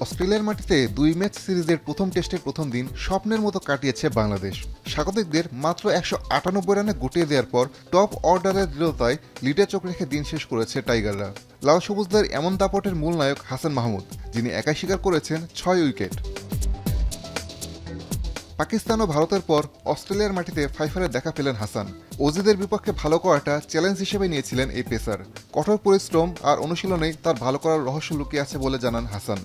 অস্ট্রেলিয়ার মাটিতে ২ ম্যাচ সিরিজের প্রথম টেস্টের প্রথম দিন স্বপ্নের মতো কাটিয়েছে বাংলাদেশ। স্বাগতিকদের মাত্র ১৯৮ রানে গুটিয়ে দেওয়ার পর টপ অর্ডারের দৃঢ়তায় লিডে চোখ রেখে দিন শেষ করেছে টাইগাররা। লাল সবুজদের এমন দাপটের মূল নায়ক হাসান মাহমুদ, যিনি একাই শিকার করেছেন ৬ উইকেট। পাকিস্তান ও ভারতের পর অস্ট্রেলিয়ার মাটিতে ফাইফারের দেখা পেলেন হাসান। অজিদের বিপক্ষে ভালো করাটা চ্যালেঞ্জ হিসেবে নিয়েছিলেন এই পেসার। কঠোর পরিশ্রম আর অনুশীলনেই তার ভালো করার রহস্য লুকিয়ে আছে বলে জানান হাসান।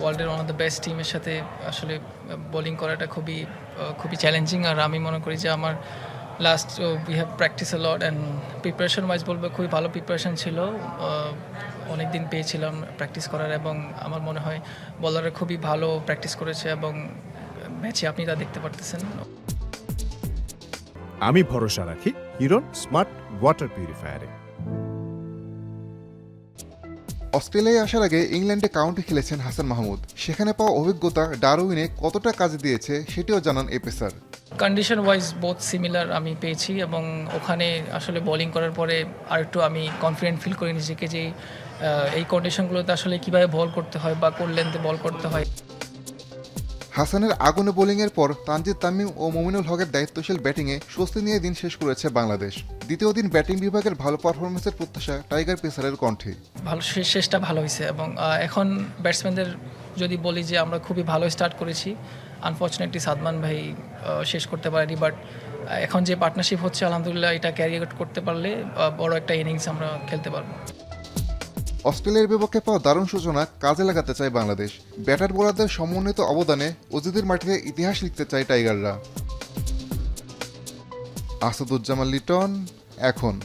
ওয়ার্ল্ডের ওয়ান অফ দ্য বেস্ট টিমের সাথে আসলে বোলিং করাটা খুবই চ্যালেঞ্জিং। আর আমি মনে করি যে আমার last we have practice a lot and preparation wise বলবো খুবই ভালো প্রিপারেশন ছিল। অনেক দিন পেয়েছিলাম প্র্যাকটিস করার এবং আমার মনে হয় বলাররা খুবই ভালো প্র্যাকটিস করেছে এবং ম্যাচে আপনি তা দেখতে পারতেছেন। আমি ভরসা রাখি হিরন স্মার্ট ওয়াটার পিউরিফায়ারে। অস্ট্রেলিয়ায় আসার আগে ইংল্যান্ডে কাউন্টি খেলেছেন হাসান মাহমুদ। সেখানে পাওয়া অভিজ্ঞতা ডারউইনে কতটা কাজে দিয়েছে সেটিও জানান এই pacer. Condition wise both similar আমি পেয়েছি এবং ওখানে আসলে বোলিং করার পরে আরেকটু আমি কনফিডেন্ট ফিল করি নিজেকে যে এই কন্ডিশনগুলোতে আসলে কীভাবে বল করতে হয় বা কোন লেন্থে বল করতে হয়। হাসানের আগুনে বোলিংয়ের পর তানজিদ তামিম ও মুমিনুল হকের দায়িত্বশীল ব্যাটিংয়ে স্বস্তি নিয়ে দিন শেষ করেছে বাংলাদেশ। দ্বিতীয় দিন ব্যাটিং বিভাগের ভালো পারফরমেন্সের প্রত্যাশা টাইগার পেসারের কণ্ঠে। ভালো শেষটা ভালো হয়েছে এবং এখন ব্যাটসম্যানদের যদি বলি যে আমরা খুবই ভালো স্টার্ট করেছি। আনফর্চুনেটলি সাদমান ভাই শেষ করতে পারেনি, বাট এখন যে পার্টনারশিপ হচ্ছে আলহামদুলিল্লাহ এটা ক্যারি করতে পারলে বড় একটা ইনিংস আমরা খেলতে পারবো। অস্ট্রেলিয়ার বিপক্ষে পাওয়া দারুণ সূচনা কাজে লাগাতে চায় বাংলাদেশ। ব্যাটার বোলারদের সমন্বিত অবদানে অজিদের মাটিতে ইতিহাস লিখতে চায় টাইগাররা। আসাদুজ্জামান লিটন, এখন।